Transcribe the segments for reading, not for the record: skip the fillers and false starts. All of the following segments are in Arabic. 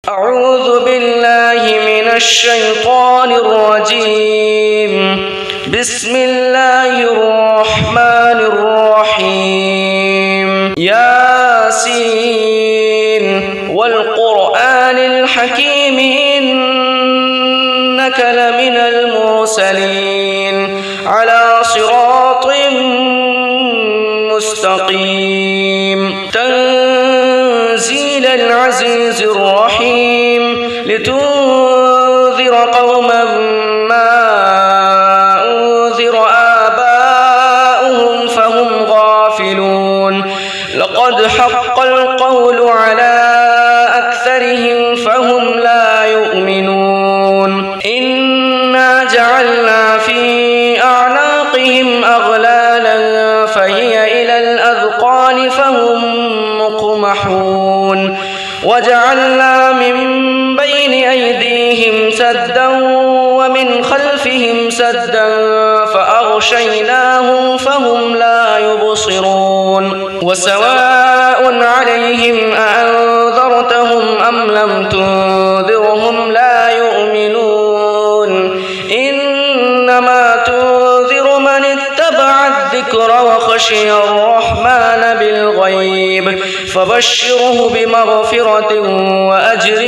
أعوذ بالله من الشيطان الرجيم. بسم الله الرحمن الرحيم. ياسين والقرآن الحكيم إنك لمن المرسلين على صراط مستقيم. تنزيل العزيز الرحيم لتنذر قوما ما أنذر آباؤهم فهم غافلون. لقد حق القول على أكثرهم فهم لا يؤمنون. إنا جعلنا في أعناقهم أغلالا فهي إلى الأذقان فهم مقمحون. وجعلنا من بين أيديهم سدا ومن خلفهم سدا فأغشيناهم فهم لا يبصرون. وسواء عليهم أأنذرتهم أم لم تنذرهم لا يؤمنون. إنما تنذر من اتبع الذكر وخشي الرحمن بالغيب فبشره بمغفرة وأجر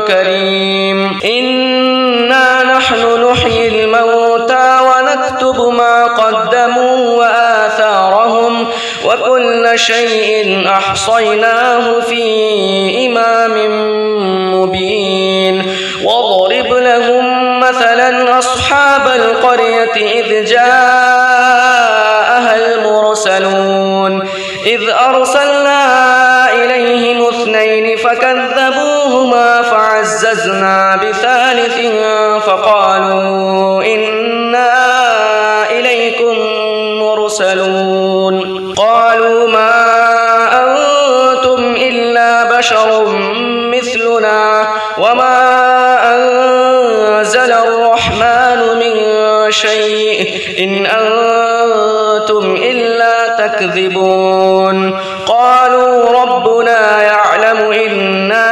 كريم. إنا نحن نحيي الموتى ونكتب ما قدموا وآثارهم وكل شيء أحصيناه في إمام مبين. واضرب لهم مثلا أصحاب القرية إذ جاءها المرسلون إذ أرسلنا إليهم 2 فكذبوهما فعززنا بثالث فقالوا إنا إليكم مرسلون. قالوا ما أنتم إلا بشر مثلنا وما أنزل الرحمن من شيء إن أنتم إلا تكذبون. قالوا ربنا يعلم إنا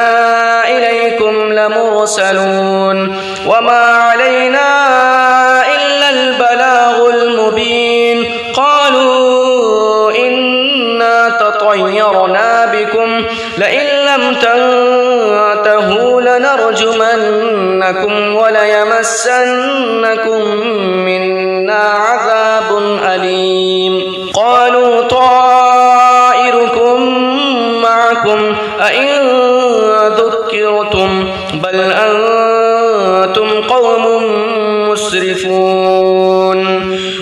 إليكم لمرسلون وما علينا إلا البلاغ المبين. قالوا إنا تطيرنا بكم لئن لم تنتهوا لنرجمنكم وليمسنكم منا عذاب أليم. قالوا طائركم معكم أئن ذكرتم بل أنتم قوم مسرفون.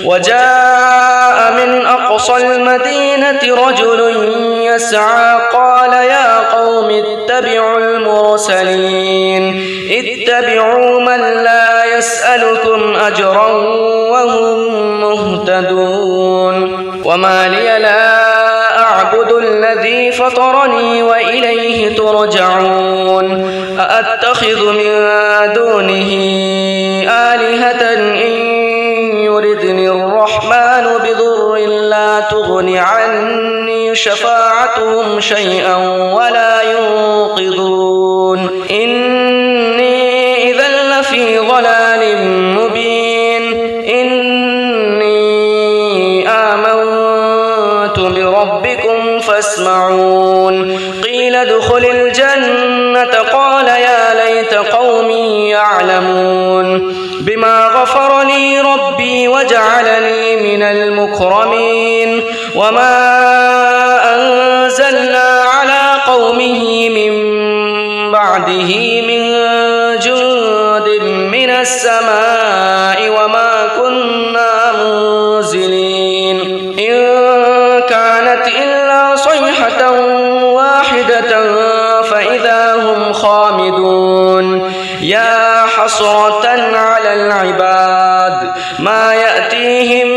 وجاء من أقصى المدينة رجل يسعى قال يا قوم اتبعوا المرسلين اتبعوا من لا يسألكم أجرا وهم مهتدون. وما لي لا أعبد الذي فطرني وإليه ترجعون. أأتخذ من دونه آلهة إن يردني الرحمن بضر لا تغن عني شفاعتهم شيئا ولا ينقذون. إني إذا لفي ضلال مبين. إني آمنت بربكم فاسمعون. قيل ادخل الجنة قال يا ليت قومي يعلمون بما غفر لي ربي وجعلني من المكرمين. وما أنزلنا على قومه من بعده من جند من السماء وما كنا منزلين. إن كانت إلا صيحة واحدة فإذا هم خامدون. يا حسرة على العباد ما يأتيهم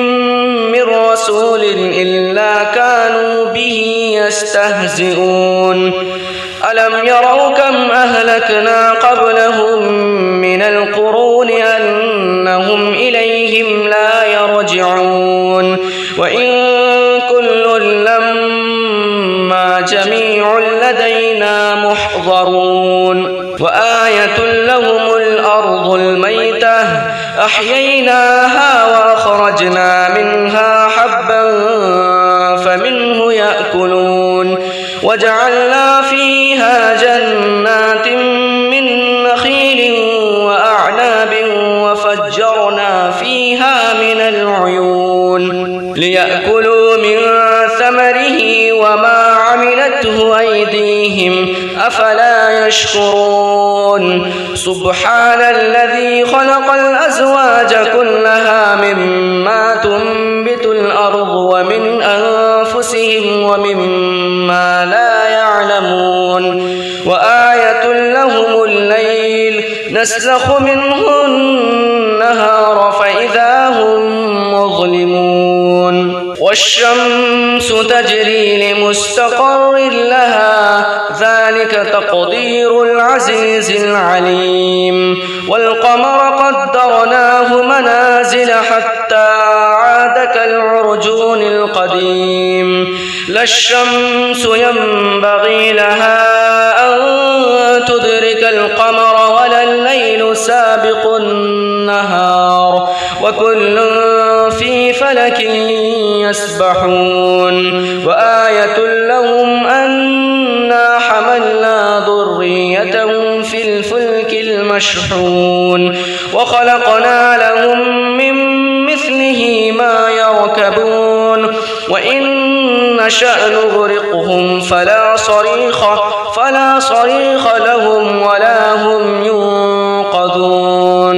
من رسول إلا كانوا به يستهزئون. ألم يروا كم أهلكنا قبلهم من القرون أنهم إليهم لا يرجعون. وإن كل لما جميع لدينا محضرون. فأحييناها وأخرجنا منها حبا فمنه يأكلون وجعلنا فيها جنات من نخيل وأعناب وفجرنا فيها من العيون ليأكلوا من ثمره وما عملته أيديهم أفلا يشكرون سبحان الذي خلق الأزواج كلها مما تنبت الأرض ومن أنفسهم ومما لا يعلمون وآية لهم الليل نسلخ منه النهار فإذا هم مظلمون والشمس تجري لمستقر لها ذلك تقدير العزيز العليم والقمر قدرناه منازل حتى عاد كالعرجون القديم لا الشمس ينبغي لها أن تدرك القمر ولا الليل سابق النهار وكل في فلك يسبحون وآية لهم أنا حملنا ذريتهم في الفلك المشحون وخلقنا لهم من مثله ما يركبون وإن نشأ نغرقهم فلا صريخ لهم ولا هم ينقذون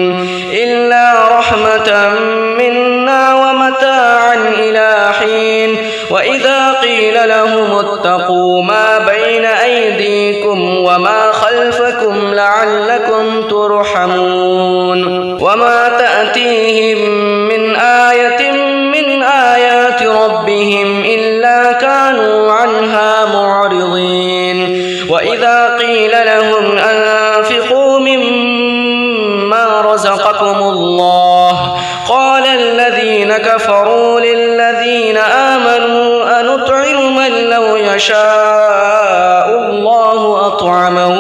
إلا رحمة منا ومتاعا إلى حين وإذا قيل لهم اتقوا ما بين أيديكم وما خلفكم لعلكم ترحمون وما تأتيهم من آية من آيات ربهم إلا كانوا عنها معرضين وإذا قيل لهم أنفقوا مما رزقكم الله قال الذين كفروا للذين آمنوا أنطعم من لو يشاء الله أطعمه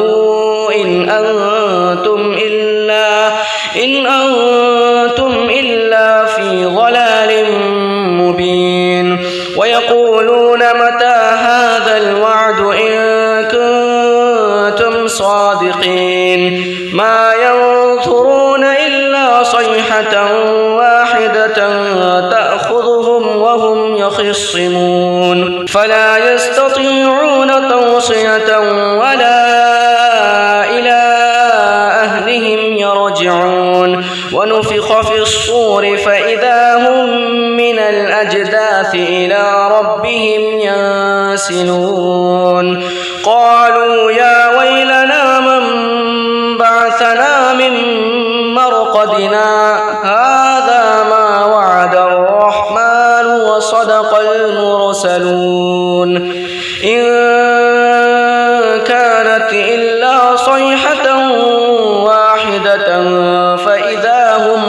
إن أنتم إلا في ضلال مبين ويقولون متى هذا الوعد إن كنتم صادقين ما ينظرون إلا صيحة واحدة تأخذهم وهم يخصمون فلا يستطيعون توصية ولا إلى أهلهم يرجعون ونفخ في الصور فإذا هم من الأجداث إلى ربهم ينسلون قالوا يا ويلنا من بعثنا من مرقدنا هذا ما وعد الرحمن وصدق المرسلون إن كانت إلا صيحة واحدة فإذا هم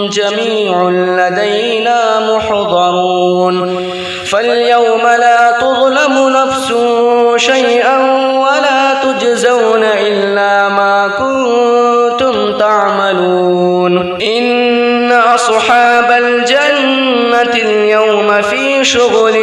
جميع لدينا محضرون فاليوم لا تظلم نفس شيئا ولا تجزون إلا ما كنتم تعملون إن أصحاب الجنة اليوم في شغل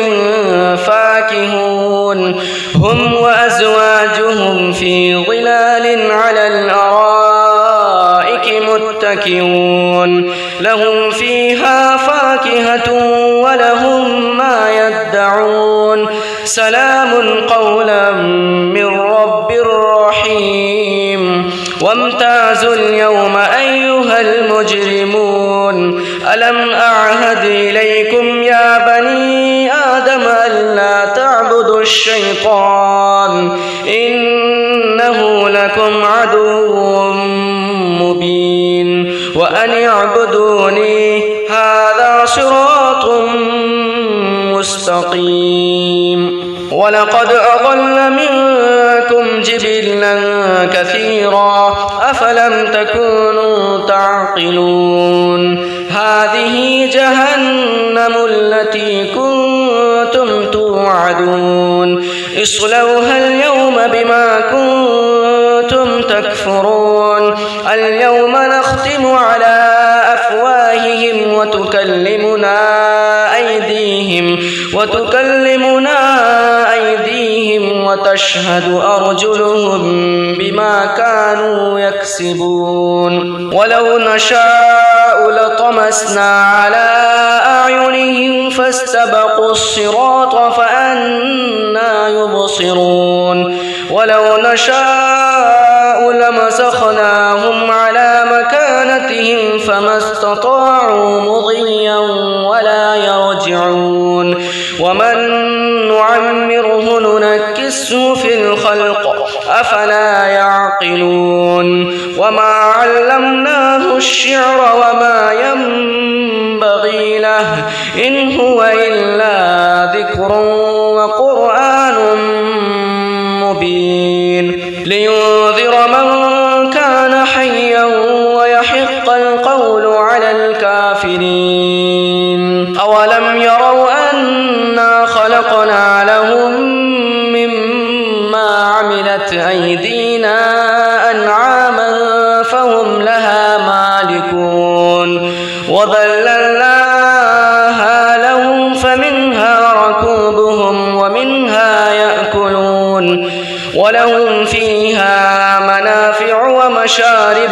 فاكهون هم وأزواجهم في ظلال على الأرائك متكئون لهم فيها فاكهة ولهم ما يدعون سلام قولا من رب رحيم وامتازوا اليوم أيها المجرمون ألم أعهد إليكم يا بني آدم ألا تعبدوا الشيطان إنه لكم عدو مبين وأن اعبدوني هذا صراط مستقيم ولقد أضل منكم جبلا كثيرا أفلم تكونوا تعقلون هذه جهنم التي كنتم توعدون اصلوها اليوم بما كنتم تكفرون اليوم نختم على وتكلمنا أيديهم وتشهد أرجلهم بما كانوا يكسبون ولو نشاء لطمسنا على أعينهم فاستبقوا الصراط فأنى يبصرون ولو نشاء لمسخناهم على مكانتهم فما استطاعوا مضيا ولا يرجعون ومن نعمره ننكسه في الخلق أفلا يعقلون وما علمناه الشعر وما ينبغي له إن هو إلا ذكر وقرآن مبين لينذر من كان حيا ويحق القول على الكافرين أولم يروا أنا خلقنا لهم مما عملت أيدينا أنعاما فهم لها مالكون وذللناها لهم فمنها ركوبهم ومنها يأكلون ولهم فيها منافع ومشارب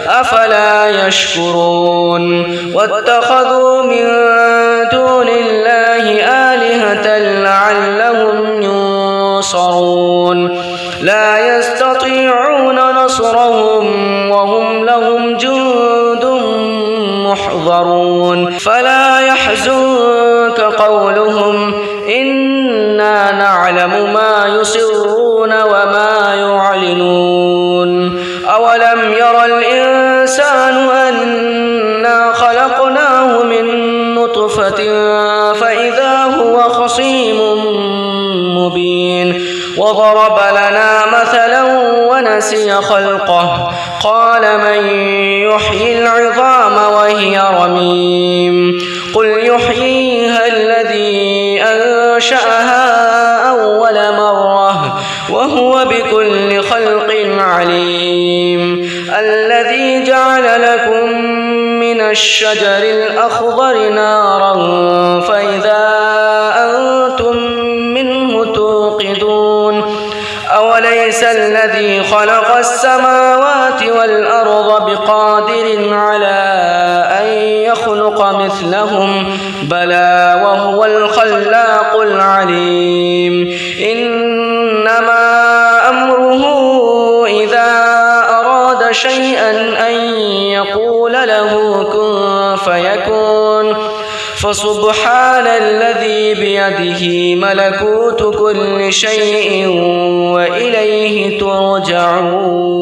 أفلا يشكرون واتخذوا من دون الله آلهة لعلهم ينصرون لا يستطيعون نصرهم وهم لهم جند محضرون فلا يحزنك قولهم إنا نعلم ما يسرون وما يعلنون أولم ير الإنسان أنا خلقناه من نطفة فإذا هو خصيم مبين وضرب لنا مثلا ونسي خلقه قال من يحيي العظام وهي رميم قل يحييها الذي أنشأها أول مرة وهو بكل خلق عليم الذي جعل لكم من الشجر الأخضر نارا فإذا أنتم منه توقدون أوليس الذي خلق السماوات والأرض بقادر على أن يخلق مثلهم بلى وهو الخلاق العليم إنما أمره إذا أراد شيئا أن يقول له كن فيكون فسبحان الذي بيده ملكوت كل شيء وإليه ترجعون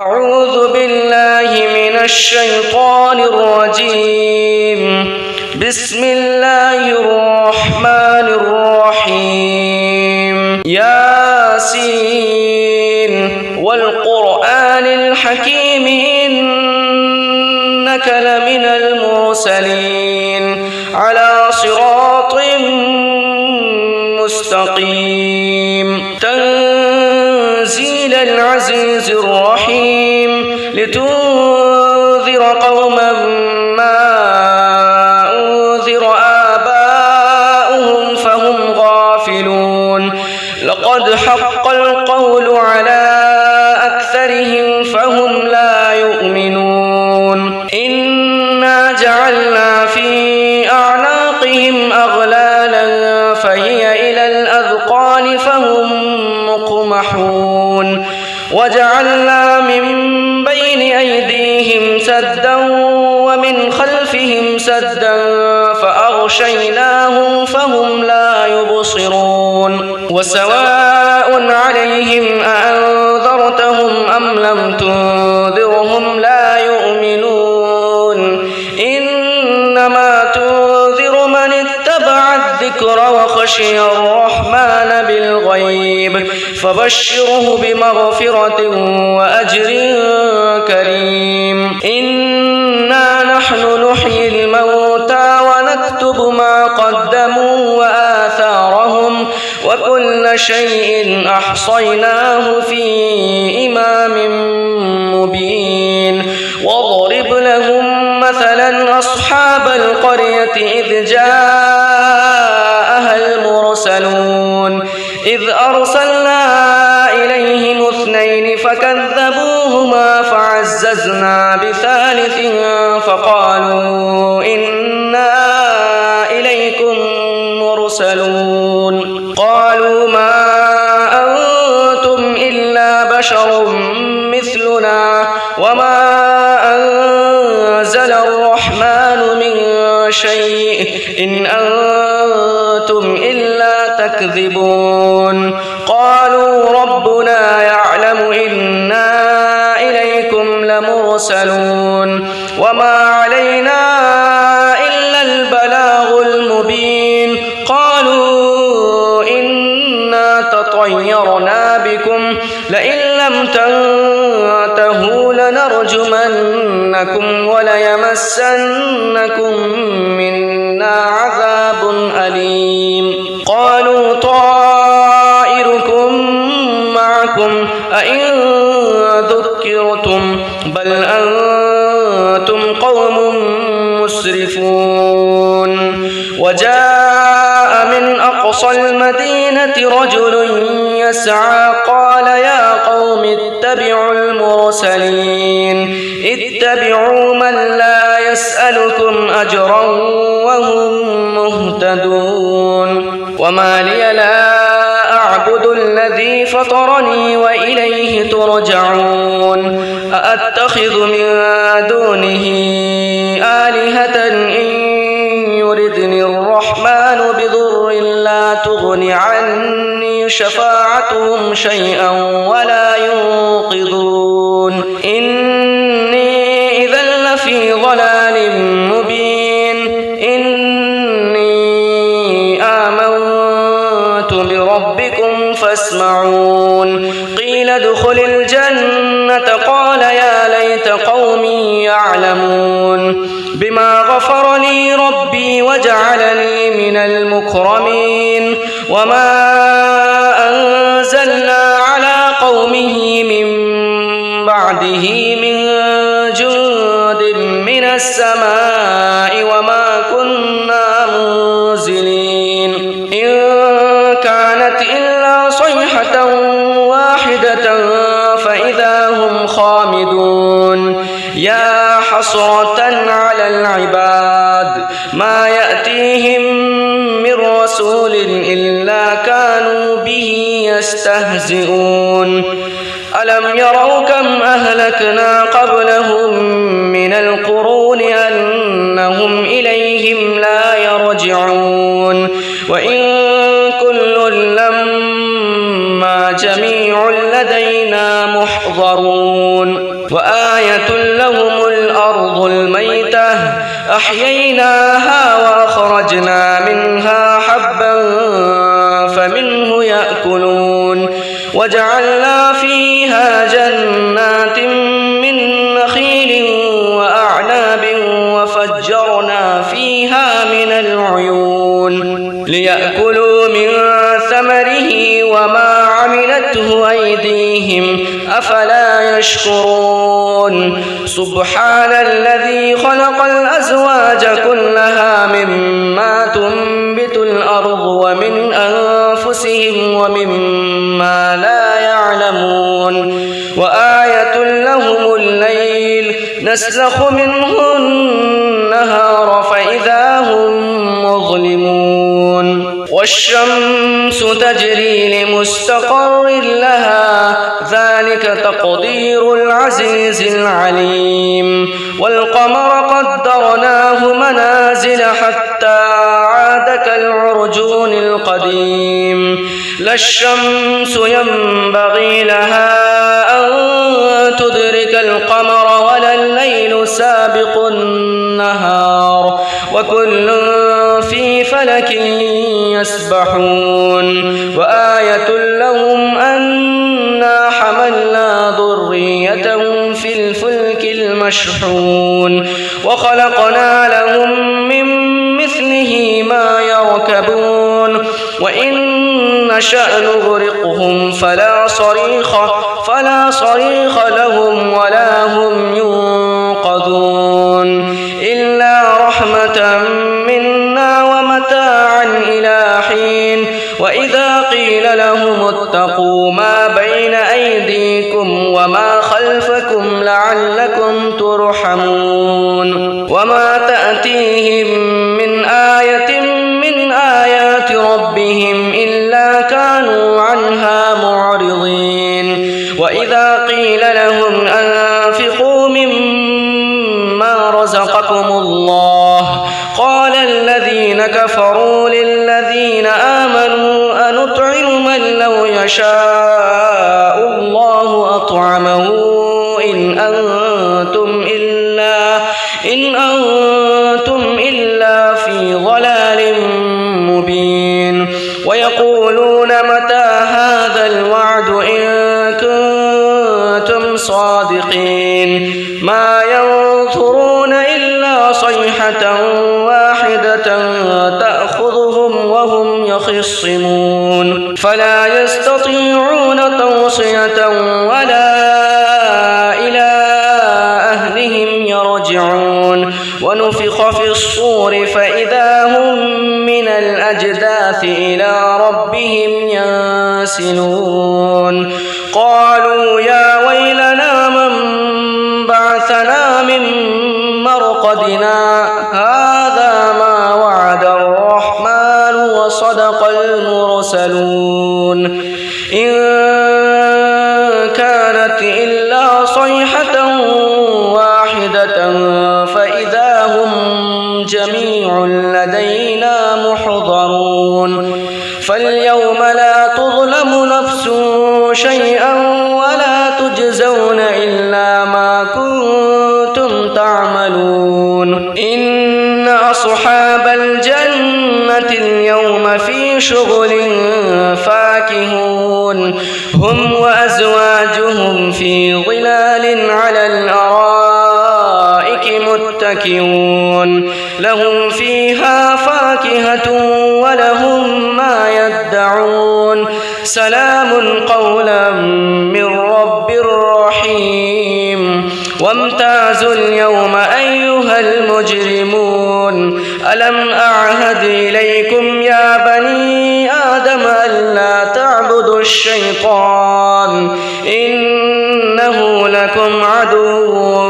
أعوذ بالله من الشيطان الرجيم بسم الله الرحمن الرحيم ياسين والقرآن الحكيم إنك لمن المرسلين على صراط مستقيم تنزيل العزيز الرحيم لتنذر قوما ما أنذر آباؤهم فهم غافلون لقد حق القول على أكثرهم فهم لا يؤمنون إنا جعلنا في أعناقهم أغلالا فهي إلى الأذقان فهم مقمحون وجعلنا من بين أيديهم سدا ومن خلفهم سدا فأغشيناهم فهم لا يبصرون وسواء عليهم أأنذرتهم أم لم تنذرهم لا يؤمنون إنما تنذر من اتبع الذكر وخشي الرحمن بالغيب فبشره بمغفرة وأجر كريم إنا نحن نحيي الموتى ونكتب ما قدموا وآثارهم وكل شيء أحصيناه في إمام مبين واضرب لهم مثلا أصحاب إذ جاءها المرسلون إذ أرسلنا إليهم 2 فكذبوهما فعززنا بثالث فقالوا إنا إليكم مرسلون قالوا ما أنتم إلا بشر مثلنا وما أنزل الرحمن من شيء إن أنتم إلا تكذبون قالوا ربنا يعلم إنا إليكم لمرسلون وما علينا إلا البلاغ المبين قالوا إنا تطيرنا بكم لئن لم تنتهوا لنرجمنكم وليمسنكم منا عذاب أليم قالوا طائركم معكم أئن ذكرتم بل أنتم قوم مسرفون وجاء من أقصى المدينة رجل يسعى قال يا قوم اتبعوا المرسلين اتبعوا من لا يسألكم أجرا وهم مهتدون وما لي لا أعبد الذي فطرني وإليه ترجعون أأتخذ من دونه آلهة إن يردني الرحمن بضر لا تغن عني شفاعتهم شيئا ولا ينقذون إني إذا لفي ضلال مبين إني آمنت بربكم فاسمعون قيل ادخل الجنة قال يا ليت قومي يعلمون بما غفر لي ربي وجعلني من المكرمين وما أنزلنا على قومه من بعده من جند من السماء وما كنا منزلين إن كانت إلا صيحة واحدة فإذا هم خامدون يا حسرة على العباد ما يأتيهم من رسول إلا كانوا به يستهزئون ألم يروا كم أهلكنا قبلهم من القرون أنهم إليهم لا يرجعون وإن كل لما جميع لدينا محضرون وآية لهم الأرض الميتة أحييناها وأخرجنا منها حبا فمنه يأكلون وجعلنا فيها جنات من نخيل وأعناب وفجرنا فيها من العيون ليأكلوا من ثمره وما عملته أيديهم أفلا يشكرون سبحان الذي خلق الأزواج كلها مما تنبت الأرض ومن أنفسهم ومما لا يعلمون وآية لهم الليل نسلخ منه النهار فإذا هم مظلمون والشمس تجري لمستقر لها ذلك تقدير العزيز العليم والقمر قدرناه منازل حتى عاد كالعرجون القديم لا الشمس ينبغي لها أن تدرك القمر ولا الليل سابق النهار وكل في فلك يسبحون وآية لهم أنا حملنا ذريتهم في الفلك المشحون وخلقنا لهم من مثله ما يركبون وإن نشأ نغرقهم فلا صريخ لهم ولا هم ينقذون إلا رحمة منا وما خلفكم لعلكم ترحمون وما تأتيهم من آية من آيات ربهم إلا كانوا عنها معرضين وإذا قيل لهم أنفقوا مما رزقكم الله قال الذين كفروا للذين آمنوا أنطعم من لو يشاء الله أطعمه إن أنتم إلا في ضلال مبين ويقولون متى هذا الوعد إن كنتم صادقين ما ينظرون إلا صيحة واحدة تأخذهم وهم يخصمون فلا يستطيعون توصية ولا إلى أهلهم يرجعون ونفخ في الصور فإذا هم من الأجداث إلى ربهم ينسلون قالوا يا ويلنا من بعثنا من مرقدنا هذا ما وعد الرحمن وصدق المرسلون إن كانت إلا صيحة واحدة فإذا هم جميع لدينا محضرون فاليوم لا تظلم نفس شيئا ولا تجزون إلا ما كنتم تعملون إن أصحاب الجنة اليوم في شغل فاكهون هم وأزواجهم في ظلال على الأرائك متكئون لهم فيها فاكهة ولهم ما يدعون سلام قولا من رب رحيم وامتازوا اليوم أيها المجرمون ألم أعهد إليكم يا بني آدم ألا تعبدوا الشيطان إنه لكم عدو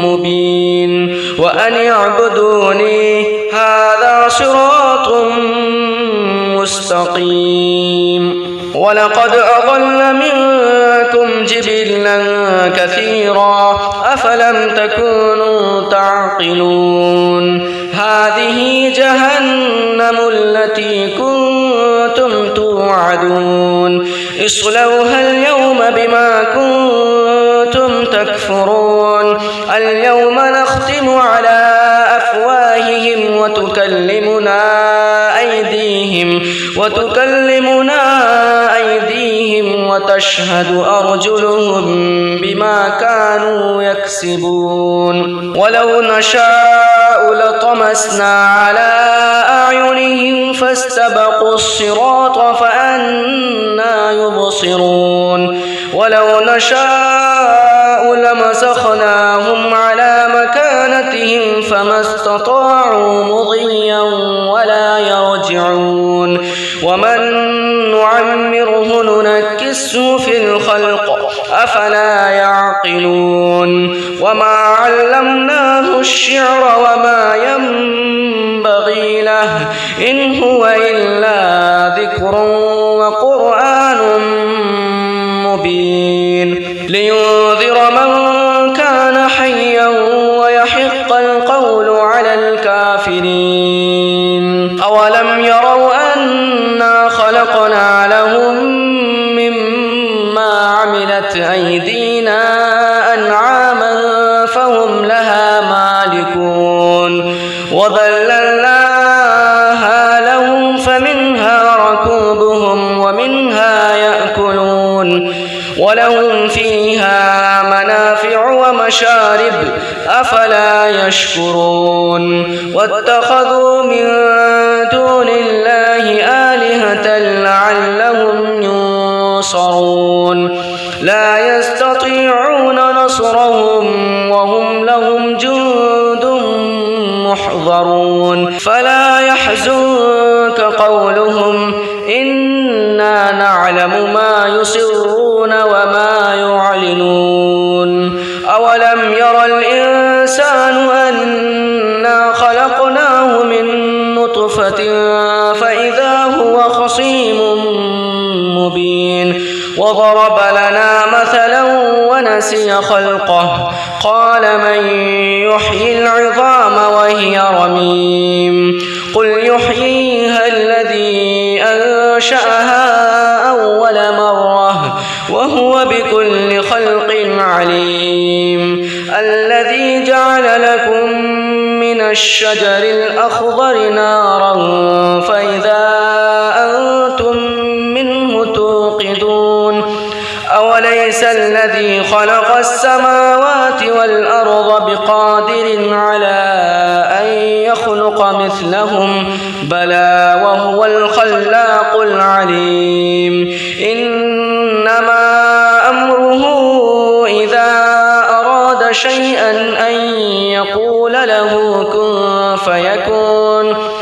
مبين وأن اعبدوني هذا صراط مستقيم ولقد أضل منكم جبلا كثيرا أفلم تكونوا تعقلون هذه جهنم التي كنتم توعدون اصلوها اليوم بما كنتم تكفرون اليوم نختم على أفواههم وتكلمنا أيديهم وتشهد أرجلهم بما كانوا يكسبون ولو نشاء لطمسنا على أعينهم فاستبقوا الصراط فأنى يبصرون ولو نشاء لمسخناهم على مكانتهم فما استطاعوا مضيا ولا يرجعون ومن نعمره ننكسه في الخلق أفلا يعقلون وما علمناه الشعر وما ينبغي له إن هو إلا ذكر وقرآن مبين لينذر من كان حيا ويحق القول على الكافرين أولم يروا أنا خلقنا لهم مما عملت أيدينا أنعاما فهم لها مالكون وذللناها لهم فمنها ركوبهم ومنها يأكلون ولهم فيها منافع ومشارب أفلا يشكرون واتخذوا من دون الله آلهة لعلهم ينصرون لا يستطيعون نصرهم وهم لهم جند محضرون فلا يحزنك قولهم إنا نعلم ما يسرون وما يعلنون غافلون أولم ير الإنسان أنا خلقناه من نطفة فإذا هو خصيم مبين وضرب لنا مثلا ونسي خلقه قال من يحيي العظام وهي رميم قل يحييها الذي أنشأها أول مرة وهو بكل خلق عليم الذي جعل لكم من الشجر الأخضر نارا فإذا أنتم منه توقدون أوليس الذي خلق السماوات والأرض بقادر على أن يخلق مثلهم بلى وهو الخلاق العليم إنما أمره إذا أراد شيئا أن يقول له كن فيكون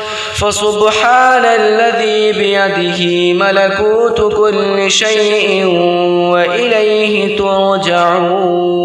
فسبحان الذي بيده ملكوت كل شيء وإليه ترجعون